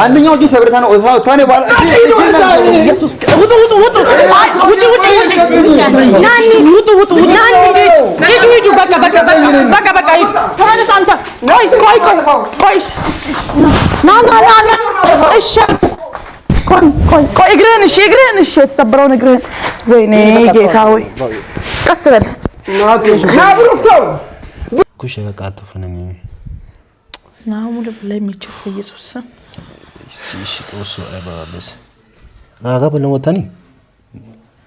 አንደኛው እጅ ሰብረታ ነው ታኔ ባላ ኢየሱስ ውጡ ናኒ ውጡ ናኒ ሂዱ በቃ ተመለስ አንተ ቆይ ና እሺ ቆይ እግርህን እሺ የተሰበረውን እግርህን ወይኔ ጌታ ወይ ቀስ በል ና ብሩክ ኩሽ ያቃቱ ፈነኝ ናሙ ለብላይ ሚችስ በኢየሱስ ስም ሲሽ ጦሶ አይባበስ ጋጋ በለሞታኒ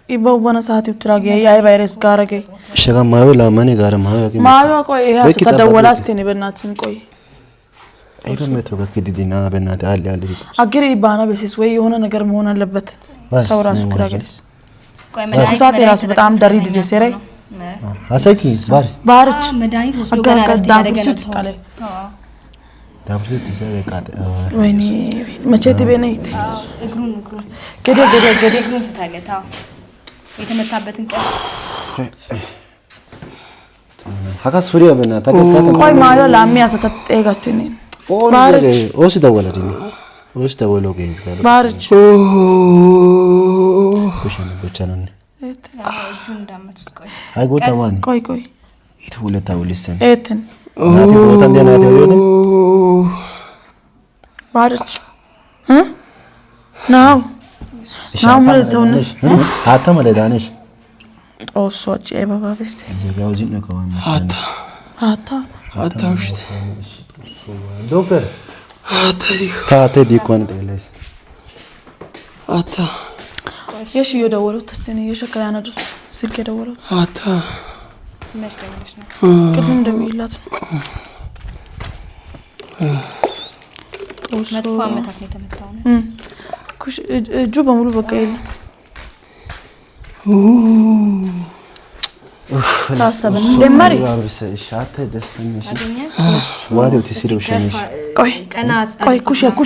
ይባውና ሰዓት ይጥራገ ያይ ቫይረስ ጋረገ ሸጋ ማዩ ለማኔ ጋር ማዩ ቆይ ይሄ አስከደወላስቲ ነው በእናትህ ቆይ አይበመቶ ከዲዲና በእናትህ አለ አግሪ ባና በሲስ ወይ የሆነ ነገር መሆን አለበት ታውራሱ ክራገስ ቆይ መድኃኒት ሰዓት ራሱ በጣም ዳሪድ ደሰረይ አሰኪ ባርች መድኃኒት ወስዶ ገና ያደረገ ታለ ዳብሪት ይዘው ያቃተ ወይኔ መቼት በነይ እግሩን ገደ እግሩን ታገታው የተመታበትን ቀን ሀካስ ፍሪያ በእናትህ ታከካተ ቆይ ማዮ ላሚያ ሰተጠጋስተኒ ኦስ ደወለ ገይዝ ጋር ባርች ኩሽና ብቻነን እጁን እንዳመት አይ ጎታማን ቆይ ይተውለታው ሊሰን እትን ናቲ ቦታ እንደናቲ ወደ ባርች ናው ማለት ነው አታ ማለዳነሽ ጦሶች ኤባባበስ ዘጋው ዚን ነው ከዋን አታ ውሽት ዶክተር ታቴ ዲኮን ደለስ አታ የሽ የደወለው ተስተኔ የሸካያና ድረስ ስልክ የደወለው አታ መስደምልሽ ነው ቅድም እንደሚላት ጦሶ መጥፎ አመታት ነው የተመታው ነው ኩሽ እጁ በሙሉ በቃ የለም ታሰበን እንደማሪ ሻተ ደስተኛሽ ዋዲው ትሲለው ሸነሽ ቆይ ቀናስ ኩሽ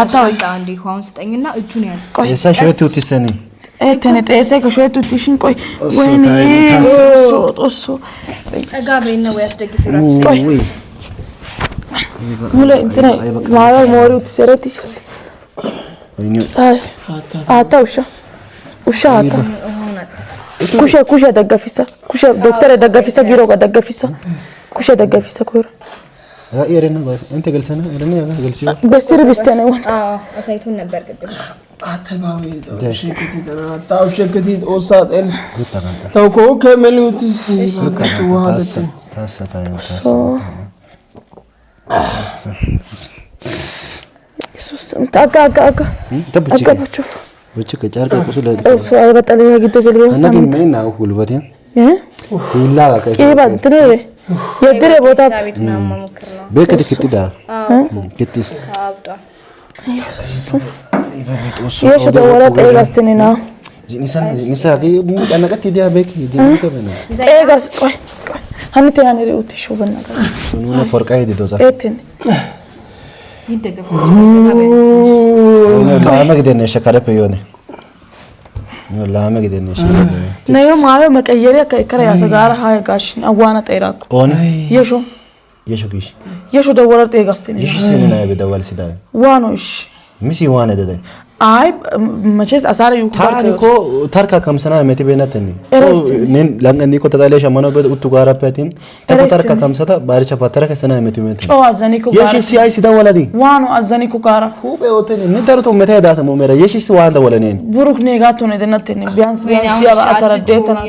አታው አንዴ ሆን ስጠኝና እጁን ያዝ ቆይ የሳሽቱ ትሰኒ እተነ ጠይሰ ከሽቱ ትሽን ቆይ ወይኔ ጦሶ ጠጋ በይና ወይ አስደግፍ ራስ ቆይ ሙለ እንትና ማራ ሞሪው ትሰረትሽ ወይኔ አታ ውሻ አታ ኩሽ ደጋፊሳ ኩሽ ዶክተር ደጋፊሳ ጊሮ ደጋፊሳ ኩሽ ደጋፊሳ ኮር ያረና እንተ ገልሰና ያረና ገልሲዮ በስር ብስተነ ወንት አሳይቶን ነበር ቅድም አተባዊ ሸክቲ ተናታው ሸክቲ ኦሳጤል ተውኮ ከመሉትስ ወሃደት ታሰታዩ ኢየሱስ ታጋጋ ተብጭ ወጭ ከጫርቀ ቁስለ እሱ አይበጠለ ያግደ ገልገው እና ግን ምን ነው ሁልበቴ ሁላ ከይባ ትሬ የድሬ ቦታ ቤቱና ማሞከር ነው በከደ ክትዳ ክትስ አብጧ የሽቶ ወራጤ ጋስተኒና ኒሳቂ ሙቀነቀት ዲያ በክ ጂንተ በና ኤጋስ ቆይ አንተ ያኔ ኡትሾ በናጋ ኑነ ፎርቃይ ዲዶዛ እትን ይደገፍ ላመግደነ ሸከረፈ ይሆነ ላመግደነ ሸከረፈ ነዮ ማዮ መቀየሪያ ከከራ ያሰጋራ ሃይ ጋሽ አዋና ጠይራኩ ኦን የሾ የሾ ደወረር ጠይጋስተኒ ይሽ ሲና በደወል ሲዳ ዋኖሽ ሚሲ ዋነ ደደ አይ መቼስ አሳረ ይኩባር ታሪኮ ተርካ ከምሰና መቲ በእናትኒ ነን ለንገኒ ኮ ተዳለሽ ማነው በኡቱ ጋራ ፓቲን ተርካ ከምሰታ ባርቻ ፓተረከ ሰና መቲ በእናት ኦ አዘኒኩ ጋራ የሺ ሲአይ ሲዳወላዲ ዋኖ አዘኒኩ ጋራ ሁበ ወተኒ ንተርቶ መታ ዳሰ ሞመራ የሺ ሲዋን ደወለኔን ቡሩክ ኔጋቶ ነው ደነተኒ ቢያንስ ዲያባ አተረደተና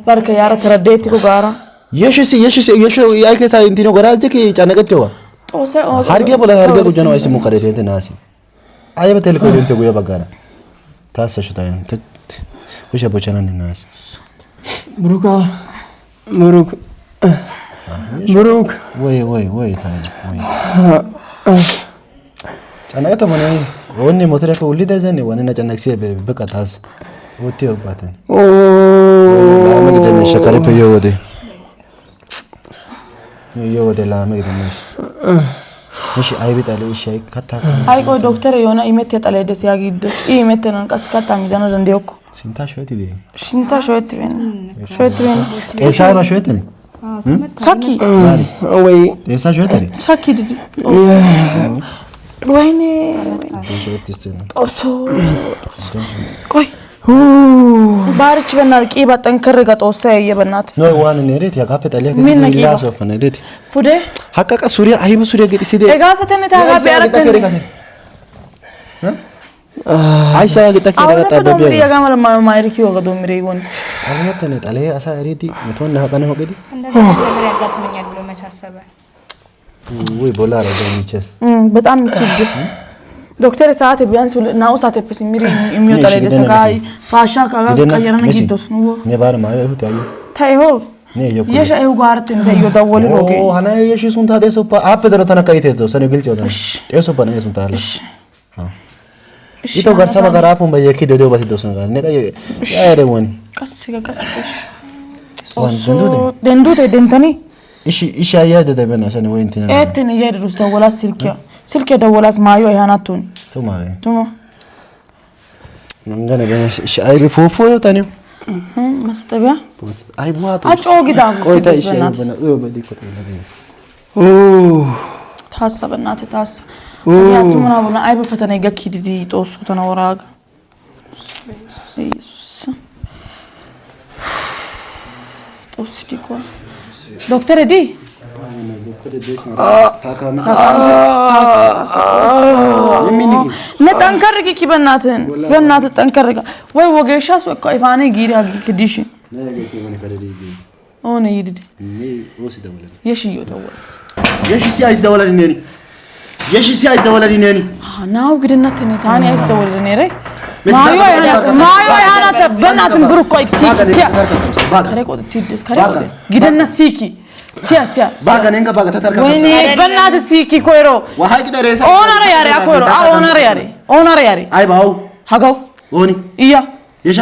ባርከ ያራ ተረደቲኩ ጋራ የሺ ያይከሳ እንቲኖ ጋራ እዚህ ጫነቀተዋ ጦሰ ኦ ሀርጌ ቦላ ሀርጌ ጉጀና አይስ ሙከረቴ እንተናሲ አይበ ተልኮ ደንተ ጉያ በጋራ ታሰሽታን ወሽ ቦቻናን ናስ ብሩክ ወይ ታይ ወይ ጫናቀተ ማነ ወኔ ሞተረፈ ወሊደ ዘኔ ወነና ጫናክሲ በቀታስ ወቴው ባተን ላመግደነ ሸከረፈ የወደ ላመግደነሽ እሺ አይበጣለ እሺ አይከታ አይቆ ዶክተር የሆነ ኢሜት ያጠለደስ ያጊደስ ኢሜትነን ቀስ ካታ ሚዛኑ ዘንዴውኩ ሲንታ ሾት ዲ ሽንታ ሾት ቤን ኤሳባ ሾት ዲ ሳኪ ወይ ደሳሽ ወተሪ ሳኪ ዲዲ ወይኔ ጦሶ ቆይ ባርች በእናትህ ቂባ ጠንከር ገጦሳ የበናት ነው ዋን ነሬት ያካፈ ጣሊያ ከዚህ ላሶ ፈነዴት ፉዴ ሐቀቀ ሱሪያ አይቡ ሱሪያ ገዲ ሲደ ኤጋሰተነ ታጋቢ ያረተነ አይሳ ገጠከ ደጋጣ በቢያ ዶምሪ ያጋመለ ማይሪኪ ወገ ዶምሪ ይወን ጣሊያተነ ጣሊያ አሳ ሬዲ መቶና ሐቀነ ሆገዲ እንደዛ ነገር ያጋጥመኛል ብሎ መቻሰበ ወይ ቦላራ ደሚቸስ በጣም ይችግስ ዶክተር ሰዓት ቢያንስ ናው ሰዓት ፕሲሚሪ የሚወጣ ላይ ደሰጋይ ፋሻ ካጋ ቀየረነ ጊዶስ ነው ነባር ማየሁ ታዩ ታይሆ የሻ ይሁ ጋርት እንደ ይወዳወል ሮጌ ኦ ሃና የሺ ሱንታ ደሶፓ አፕ ደረተና ካይቴ ደሰነ ግልጽ ይወጣ ደሶፓ ነው ሱንታ አለ ኢቶ ጋር ሰባ ጋር አፑን በየኪ ደደው ባት ደሰነ ጋር ነቃ ያደወኒ ቀስ ዋን ደንዱቴ ደንተኒ እሺ ያያደ ደበና ሰነ ወይ እንትና እትን ያደሩስ ደወላ ስልክ ደወላስ ማዮ ያናቱን ቱማ ነንገነ በነሽ አይ ፎፎ ታኒው መስጠቢያ አይ ቡአቱ አጮጊዳ ቆይታ ይሻል በና ኦ በዲኮ ኦ ታሰበናት ታሰ ያቱ ምናምን አይ በፈተና ይገኪ ዲዲ ጦሱ ተናወራጋ ኢየሱስ ጦስ ዲኮ ዶክተር ዲ ነጠንከር ጊኪ በእናትህ ጠንከር ወይ ወገሻስ ወይ ቆይፋኔ ጊራ ግዲሽ ኦነ ይድድ የሽዮ ደወለስ የሺ ሲያይዝ ደወለልኝ ነኝ የሺ ሲያይዝ ደወለልኝ ነኝ ናው ግድነት ነኝ ታኒ አይዝ ደወለልኝ ነኝ ማዮ ያናተ በእናትህ ብሩክ ቆይ ሲያ ከረቆ ትድስ ከረቆ ግድነት ሲኪ ሲያ ባጋ ነንጋ ባጋ ተተርከ ወይኔ በእናትህ ሲኪ ኮይሮ ወሃይ ግደረሰ ኦነረ ያሬ አኮሮ ኦነረ ያሬ አይ ባው ሀጋው ኦኒ ኢያ የሻ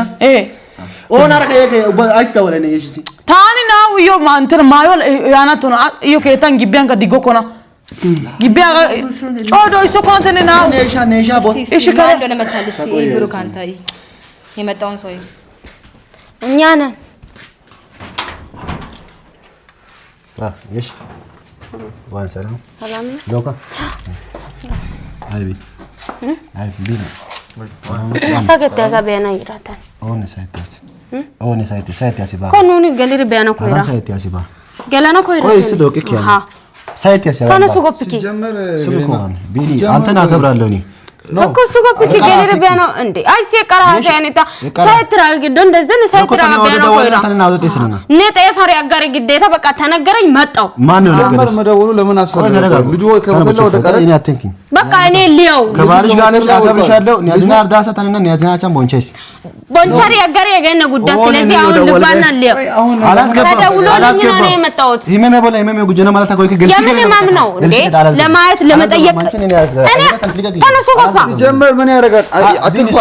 ኦነረ ከየከ አይስ ደወለልኝ የሺ ሲ ታኒ ናው ዮ ማንተር ማዮ ያናቱ ነው ዮ ከታን ግቢያን ከዲጎ ኮና ግቢያ ጮዶ ይሶ ኮንተነ ናው ነሻ ቦ እሺ ካለ ለመታለስ ብሩክ አንተ የመጣውን ሰው እኛ ነን የሺ ዋን ሰላም ሰላም ዶካ አይቢ ቢና አሳገት ያሳበና ይራታል ኦኔ ሳይት ያሲባ ኮኑኒ ገሊር ቢያና ኮይራ ሳይት ያሲባ ገላና ኮይራ ቆይ ስዶቅ ከያ ሳይት ያሲባ ከነሱ ጎፕኪ ስብኮን ቢኒ አንተና አከብራለሁ እኔ እኮ እሱ ጎፕኪ ገሊር ቢያና እንዴ አይ ሲቀራ ሳይነታ ሳይትራ ግዶን ደዘን ሳይትራ ቢያና ኮይራ ነጠ ያሳሪ አጋሪ ግዴታ በቃ ተነገረኝ መጣው ማን ነው ነገር መደወሉ ለምን አስፈለገ ልጅ ወይ ከመተለው ወደ ቀረ እኔ አትንኪ በቃ እኔ ሊያው ከባልሽ ጋር አከብርሻለሁ ኒያዝና እርዳታ ታነና ኒያዝና ቻም ቦንቸስ ቦንቻሪ አጋሪ ያገኘ ጉዳይ ስለዚህ አሁን ልባና ሊያው ተደውሎልኝ ነው የመጣሁት ይመመ ጉጀና ማለት አቆይ ከገልጽ የምን ነው እንዴ ለማየት ለመጠየቅ እኔ ተነሱ ጎፋ ጀመር ምን ያረጋል አትንኳ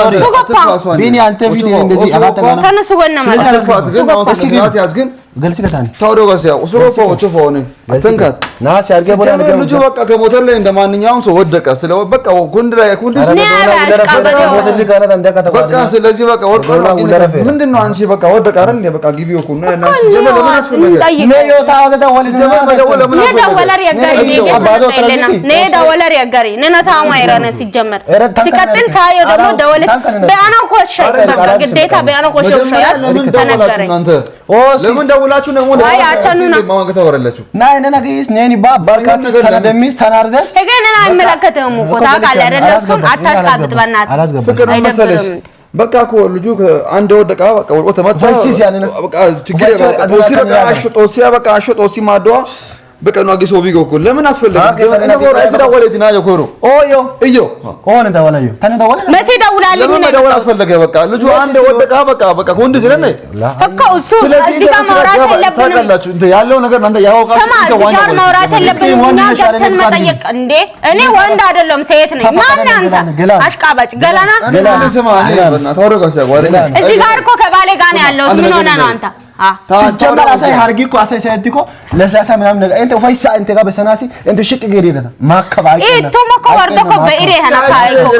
ቢኒ አንተ ቪዲዮ እንደዚህ አባተና ተነሱ ጎና ማለት ያዝግን ገልጽ ከታን ታውዶ ጋር ኡስሮፎ ወጭፎነ አትንካት ናስ ያርገ ቦላ ነገር ልጁ በቃ ከሞተር ላይ እንደማንኛውም ሰው ወደቀ ስለ በቃ ጉንድ ላይ በቃ ስለዚህ በቃ ወርቆ ምንድነው አንቺ በቃ ወደቀ አይደል በቃ ግቢው እኮ ነው እና አንቺ ጀመር ለምን አስፈለገ ነዮ ታወደ ደወለር ያጋሪ ነናታ ማይራነ ሲጀመር ሲቀጥል ታዮ ደግሞ ደወለ በአና ኮሽ በቃ ግዴታ በአና ኮሽ ሻያስ ተነገረኝ ለምን ደውላችሁ ነው አይ አቻኑና ማን ከተወረላችሁ ናይ ነናገይስ ነኒ ባርካትስ ተናደሚስ ተናርደስ እገነና አይመለከተውም እኮ ታውቃለህ አይደል እሱን አታሽቃብጥ በእናትህ ፍቅር መሰለሽ በቃ እኮ ልጁ አንድ ወደቃ በቃ ወርቆ ተመታ በቃ ችግር በቃ አሽጦ ሲማደዋ በቀኑ አግሶ ቢጎ እኮ ለምን አስፈልገ እነ ወራ አይደወለቲ ና የኮሮ ኦዮ እዮ ሆነ ደወላዩ ተነ ደወላ መሲ ደውላልኝ ለምን ደወላ አስፈልገ በቃ ልጁ አንድ ወደቃ በቃ ኮንድ ስለነ እኮ እሱ እዚህ ጋር ማውራት የለብንም ታውቃላችሁ እንደ ያለው ነገር እናንተ ያወቃችሁ እንደ ዋና ጋር ማውራት የለብንም እኛ ገብተን መጠየቅ እንዴ እኔ ወንድ አይደለም ሴት ነኝ ማን አንተ አሽቃባጭ ገላና ስማ እኔ በእናትህ አውረጋው ሲያጓሪ እዚህ ጋር እኮ ከባሌ ጋር ነው ያለው ምን ሆነ ነው አንተ ሲጀመር አሳይ ሀርጊኮ አሳይ ሳይድኮ ለሳሳ ምናምን ነገር እንተ ወይሳ እንተ ጋር በሰናሲ እንተ ሽቅ ገሪረታ ማከባይ ነው ቶሞኮ ወርዶኮ በኢሬ ሀናካይኮ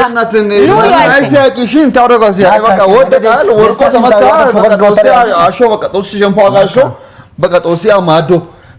አይሲያቂሽን ታውረጋው ሲያ በቃ ወደቃል ወርቆ ተመታ በቃ ጦሲ አሾ በቃ ጦሲ ጀምፖ አጋሾ በቃ ጦሲ አማዶ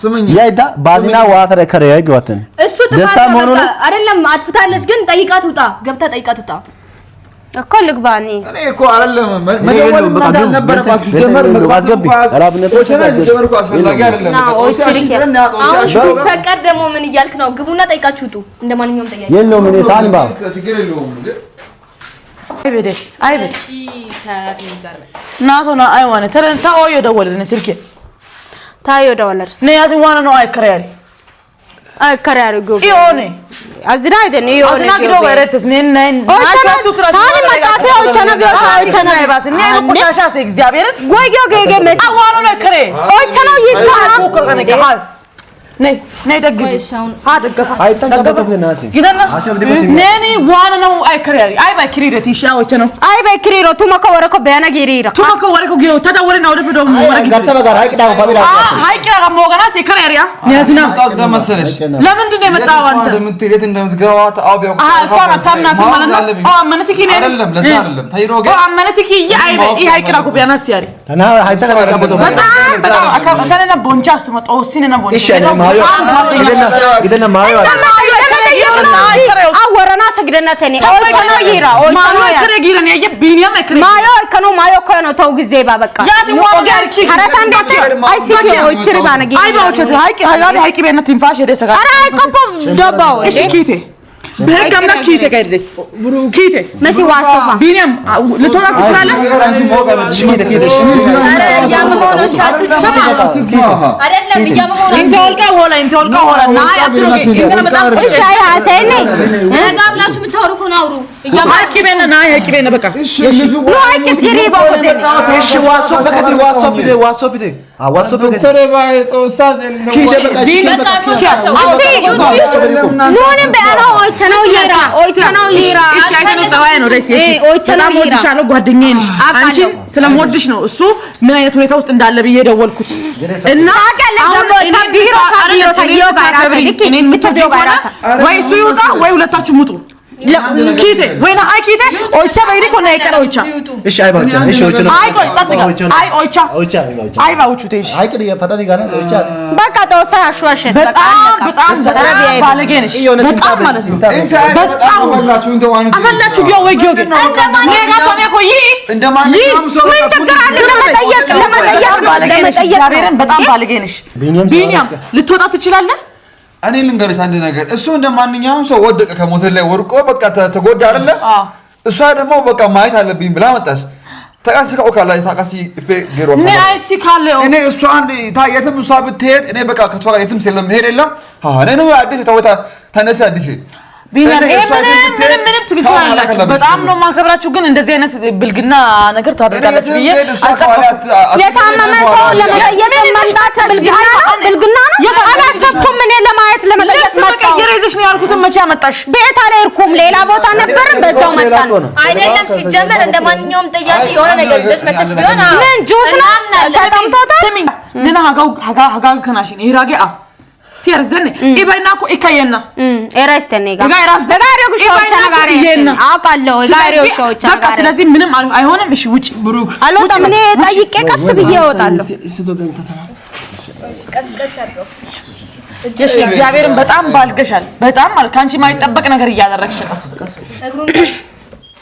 ስምኝ ያይዳ ባዚና ዋተረ ከረ ያይጓትን እሱ ተፋታ አይደለም አጥፍታለች ግን ጠይቃት ውጣ ገብታ ጠይቃት ውጣ እኮ ልግባኒ እኔ እኮ አይደለም መደወል ምናምን ነበር ባክሽ ጀመር ማስገቢ አላብነት ጀመር እኮ አስፈላጊ አይደለም ፈቀድ ደግሞ ምን እያልክ ነው ግቡና ጠይቃችሁ ውጡ እንደማንኛውም ጠያቂ የለው ምን ታልባ ችግር የለውም አይበደ አይበደ እሺ ታያት ጋር ናቶና አይዋነ ታው የደወለልኝ ስልኬ ታዮ ደወለርስ ነያት ዋና ነው አይከራሪ ጎ ኢኦኔ አዝና አይደን ኢኦኔ አዝና ግዶ ጋረተስ ነን ናቻቱ ትራሽ ታኒ መጣሴ ኦቸና ቢዮቻ ባስ እኔ ቆሻሻ ሰ እግዚአብሔር ጎዮ ገገ መስ አዋኑ ነው ከሬ ኦቸና ይስማ ኮከረነ ገ ነይ ደግፍ ደግፍ አይተንከበከብ ናሲ ግደና ነኒ ዋና ነው አይከራሪ አይ ባክሪረት ይሻወቸ ነው አይ ባክሪሮ ቱመከ ወረኮ በያና ጊሪራ ቱመከ ወረኮ ጊዮ ተዳወለና ወደ ፍዶ ጋርሰበ ጋር አይቅዳ ባቢራ አይቅዳ ሞገና ሲከራሪያ ነያዝና መሰለሽ ለምንድን ነው የመጣው አንተ እንደምትሄድ እንደምትገባ ታውቢው ሷራ ታናት ማለት ነው አመነትኪ ነው አይደለም ለዛ አይደለም ታይሮ ገ አመነትኪ ይሄ አይቅዳ ኮ ቢያና ሲያሪ እና አይተንከበከብ በጣም ተነና ቦንቻስ መጣ ወሲነና ቦንቻስ ግደና ማዮ አወራና ሰግደና ተኔ ኦቸና ይራ ኦቸና ከረጊረን ያየ ቢኒያም ከረ ማዮ ከኖ ማዮ ከኖ ተው ጊዜ ባበቃ ያቲ ዋጋርኪ አራሳን ዳተ አይ ሲኪ ኦችሪ ባነጊ አይ ባውቸት ሃይቂ በእነ ትንፋሽ ሄደ ሰጋ አራ ኮፖ ደባው እሺ ኪቴ በህጋምና ኪቴ ጋይደስ ኪቴ መሲ ዋሰማ ቢኒያም ልትወጣ ትችላለህ ኪቴ አረ ያመሆኖ ሻቱ ቻማ አይደለም ያመሆኖ እንተ ወልቃ ሆላ ና ያትሮ እንገና በጣም እሺ አይ አሰይኔ ጋብላችሁ ምታወሩ ኮና አውሩ ሃይቂ በእነ ና ሃይቂ በእነ በቃ ልጁ ሃይቂ ትሪ ባውደ እሺ ዋሶ ቢቴ ዶክተር ባይጦሳ ኪቴ በቃ ኑንም በአና ኦቸናው ይራ እሺ አይተነው ጸባይ ነው ደስ እሺ በጣም ወድሻለሁ ጓደኛዬ ነሽ አንቺን ስለምወድሽ ነው እሱ ምን አይነት ሁኔታ ውስጥ እንዳለ ብዬ ደወልኩት እና ወይ እሱ ይውጣ ወይ ሁለታችሁ ሙጡ ኪቴ ወይና አይ ኪቴ ኦቻ በይሪ ኮና ይቀረውቻ እሺ አይ ባውቻ እሺ ኦቻ አይ ቆይ ጸጥጋ አይ ኦቻ አይ ባውቹ ተይሽ አይ ቅድ የፈታዲ ጋና ኦቻ በቃ ተወሳ አሽዋሽ በጣም ባለጌ ነሽ በጣም ማለት ነው በጣም ወላችሁ እንደዋኑ አፈላችሁ ጊዮ ወይ ጊዮ ነጋ ኮኔ ኮይ እንደማንኛውም ሰው ምን ችግር አለ ለመጠየቅ እግዚአብሔርን በጣም ባለጌ ነሽ ቢኒያም ልትወጣ ትችላለህ እኔ ልንገርሽ አንድ ነገር እሱ እንደማንኛውም ሰው ወደቀ ከሞተር ላይ ወርቆ በቃ ተጎዳ አይደለ እሷ ደግሞ በቃ ማየት አለብኝ ብላ መጣች ተቃስከ ኦካላ ታቃሲ ገሮ እኔ አይሲ ካለው እኔ እሷ አንድ ታየትም እሷ ብትሄድ እኔ በቃ ከሷ ጋር የትም ስለለም ሄድ የለም እኔ ነው አዲስ ተወታ ተነሳ አዲስ ቢኒያም ምንም ትክክል አላችሁ በጣም ነው ማከብራችሁ ግን እንደዚህ አይነት ብልግና ነገር ታደርጋላችሁ ብዬ የታመመ ሰው ለመጠየቅ መምጣት ብልግና ነው አላሰብኩም እኔ ለማየት ለመጠየቅ መጣሁ ይዘሽ ነው ያልኩት መቼ አመጣሽ ቤት አልሄድኩም ሌላ ቦታ ነበር በዛው መጣን አይደለም ሲጀመር እንደማንኛውም ጥያቄ የሆነ ነገር ይዘሽ መጥተሽ ቢሆን ምን ጁስ ነው ተጠምቶታል ስሚኝ ነና ሀጋው ከናሽን ይራጌ ሲያርዘነ ኢባይና ኮ ኢካየና ኤራስተኔ ጋር ጋሪው ሾቻ ጋር አውቃለሁ ጋሪው ሾቻ ጋር በቃ ስለዚህ ምንም አይሆንም እሺ ውጪ ብሩክ አልወጣም እኔ ጠይቄ ቀስ ብዬ እወጣለሁ ቀስ አድርገው እሺ እግዚአብሔርን በጣም ባልገሻል በጣም ማለት ካንቺ ማይጠበቅ ነገር እያደረግሽ ነው እግሩን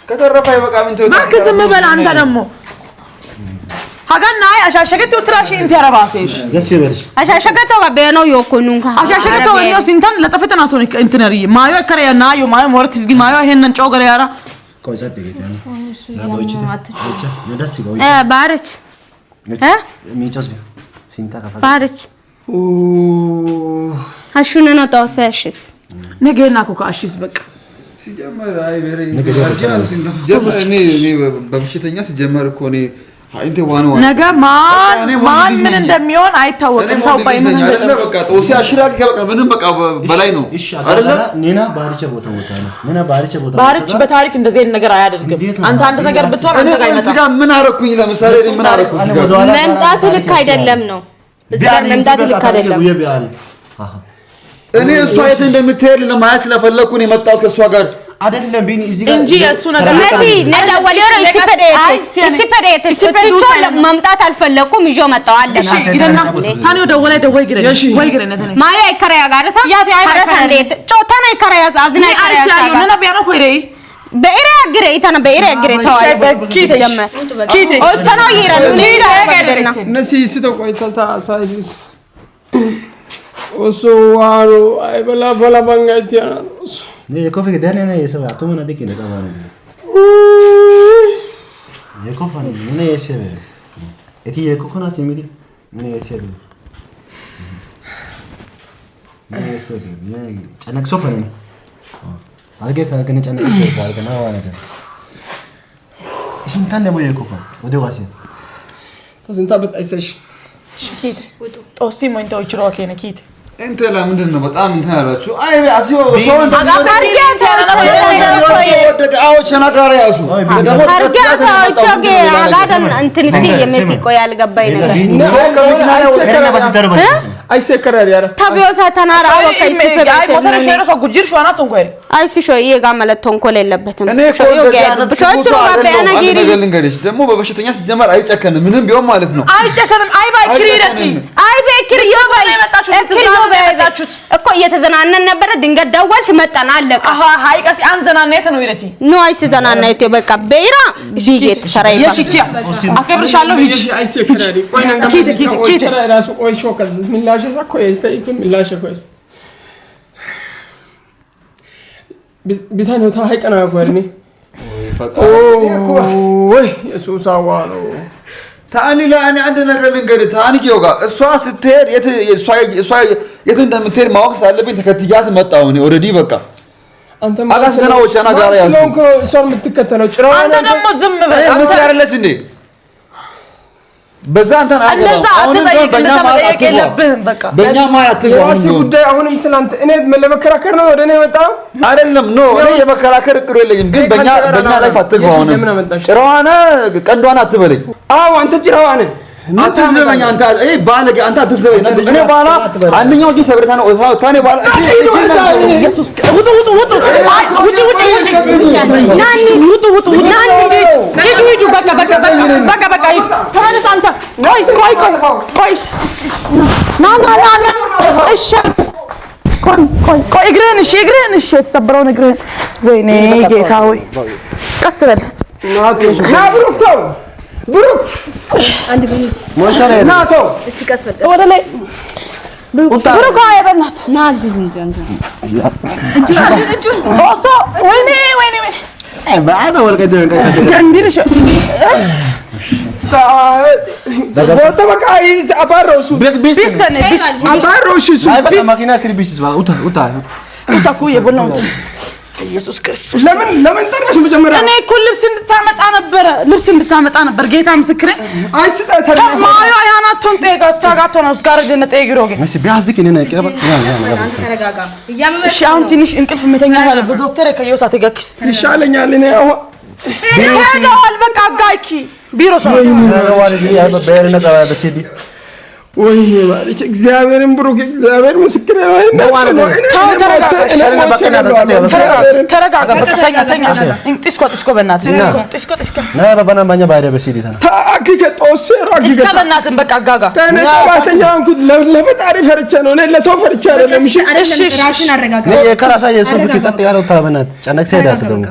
ከተረፈ በቃ ምን ተወጣ ማክዝም በል አንተ ደግሞ Hagannaay ashashagatti utrashi inti arabasesh. Yes yeberish. Ashashagatti gabeeno yokonunka. Ashashagatti wenno sintan latafetana ton intinari. Mayo kare nayo mayo mortis gi mayo hennan chogare yara. Koisa digitani. La boichita. Boicha. Nedasi boicha. Barich. Michas be. Sinta kafa. Barich. Ashunana tawsashis. Negena ko ashis bak. ሲጀመር አይ በሬ ሲጀመር እኔ በብሽተኛ ሲጀመር እኮ እኔ አይንተ ዋና ነገ ማን ምን እንደሚሆን አይታወቅም። ታውባይ ምን እንደሚሆን በቃ ጦሲ አሽራቅ በቃ ምንም በቃ በላይ ነው አይደለ? ኔና ባሪቸ ቦታ ነው። ኔና ባሪቸ ቦታ ባሪች በታሪክ እንደዚህ አይነት ነገር አያደርግም። አንተ አንድ ነገር ብትወር አንተ ጋር ይመጣ። እዚህ ጋር ምን አረኩኝ? ለምሳሌ ምን አረኩኝ? መምጣት ልክ አይደለም ነው። እዚህ ጋር መምጣት ልክ አይደለም። እኔ እሷ የት እንደምትሄድ ለማየት ስለፈለኩ ነው የመጣው ከእሷ ጋር አይደለም ቢኒ እዚህ ጋር እንጂ እሱ ነገር ነዳወሌሮ ሲፈደት መምጣት አልፈለኩም ይዞ መጣው አለ እሺ ይደና ታኔው ደወላይ ግረ ወይ ግረ ነተነ ማያ ይከራያ ጋርሳ ያቲ አይከራያ ጮታና ይከራያ አዝና ይከራያ አይሳዩ ነናቢያኖ ኮይሬ በኢራ ግረ ይተና በኢራ ግረ ተዋይ ኪቴ ኦታና ይራሉ ይራገደና ነሲ ሲቶ ቆይታታ ሳይስ oso waro ay bala bangatia ne kofi ke dane ne yesa to mona dikine ka bana ne kofa ne yesa be eti ye kokona simili ne yesa be ne yesa be ne chanak sofa ne alge ka gane chanak sofa alge na wana de isin tanne mo ye kofa ode wasi to sinta bet aisesh ሽኪት ጦሲ ሞንቶ ይችሮ ከነ ኪት እንተ ለምንድን ነው በጣም እንትን ያላችሁ? አይ አሲዮ ሰው እንደ አይሰከራሪ ያራ ታቢዮሳ ተናራ ወከይ ሲፈበት ሞተር ሸሮ ሰው ጉጅር ሸዋና ቶንኮሪ አይ ሲሾ ይጋ ማለት ቶንኮል የለበትም እኔ ደግሞ በበሽተኛ ሲጀመር አይጨከንም ምንም ቢሆን ማለት ነው አይጨከንም አይ ባይክሪረቲ አይ ባይክሪዮ ባይ መጣችሁት እኮ እየተዘናነን ነበር ድንገት ደወልሽ መጣን አለቀ አሃ ሃይቀስ አንዘናነት ነው ይረቲ ኖ አይስ ዘናነት በቃ በኢራ ቢጌት ሰራይ የሽኪያ አከብርሻለሁ ሂጂ አይሰከራሪ ቆይ ነንጋ ኪት ራሱ ቆይ ሾከዝ ሚላሽ እኮ የስተይክ ሚላሽ ቆይስ ቢታኖታ ሃይቀና ቆርኒ ወይ ኢየሱስ አዋሎ ታኒ ለአኒ አንድ ነገር ልንገርህ ታኒ ጊዮጋ እሷ ስትሄድ እሷ የት እንደምትሄድ ማወቅ ሳለብኝ ተከትያት መጣሁ እኔ ኦሬዲ በቃ አንተ አላስገናዎች አና ጋር ያለው ስለሆንኩ እሷን የምትከተለው ጭራው አንተ ደግሞ ዝም በል አንተ ያረለች እንዴ በዛ አንተን እንደዛ አትጠይቅ እንደዛ መጠየቅ የለብህም በቃ በእኛ ማያት የራሴ ጉዳይ አሁንም ስላንተ እኔ ለመከራከር ነው ወደ እኔ መጣው አይደለም ኖ እኔ የመከራከር እቅዱ የለኝም ግን በእኛ ላይ አትግባው ነው ጭራዋና ቀንዷና አትበለኝ አዎ አንተ ጭራዋና አንተ ዘመኛ አንተ እይ ባለጌ አንተ አትዘበኝ እኔ ባላ አንደኛው እጅ ሰብረታ ነው ታኔ ባላ ኢየሱስ ውጡ ሂዱ በቃ ተነስ አንተ ቆይ ና እሺ ቆይ እግርህን እሺ የተሰበረውን እግርህን ወይኔ ጌታ ሆይ ቀስ በል ና ብሩክ አንድ ግን ናቶ እሺ ቀስ በል ወደ ላይ ብሩክ አይበናት ና ግዝ እንጂ አንተ ኦሶ ወይኔ ባባ ወልቀደ ገንዲርሽ ቦታ በቃ አባሮሱ ቢስተነ አባሮሽ ሱ ማኪና ክሪቢስ ኡታ ታኩ የቦላው ኢየሱስ ክርስቶስ ለምን ጠራሽ መጀመሪያ እኔ እኮ ልብስ እንድታመጣ ነበር ጌታ ምስክሬ አይስጣ ሰላም ማዮ ያናቶን ጤጋ አስተጋቶና እስጋር ደነ ጤግሮጌ መስ ቢያዝክ እኔ ነኝ ቀባ አንተ ተረጋጋ እያመመ እሺ አሁን ትንሽ እንቅልፍ መተኛ አለበት ዶክተር ከየውሳ ተገክስ ይሻለኛል እኔ አሁን ሄደዋል በቃ ጋይኪ ቢሮ ሰው ዋልዲ ያበ በየነ ጻባ በሲዲ ወይኔ ማለት እግዚአብሔርን ብሩክ እግዚአብሔር ምስክሬ ነው ተረጋጋ በቃ ተኛ ጥስኮ በእናትህ ጥስኮ ና ባባና ባኛ ባይደ በሲዲ ታና ታኪከ ጦሴራ ጥስኮ በእናትህ በቃ ጋጋ ተነጻባተኛ አንኩት ለፈጣሪ ፈርቼ ነው እኔ ለሰው ፈርቼ አይደለም እሺ ራስን አረጋጋ ነው የከራሳ የሱፍ ከጸጥ ያለው ታበናት ጨነቅ ሰይዳስ ደግሞ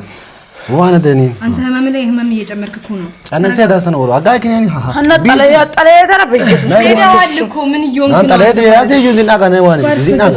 وانا دني انت همم لي همم እየጨመርክ እኮ ነው ጫነክ ሰዳስ ነው አጋይ ከኔ እና ጠለያ ተረበ ኢየሱስ ሄደዋል እኮ ምን ይሆን አንተ ለሄደ ያዘ ይሁንና ጋር ነው ዋን እዚህ ናጋ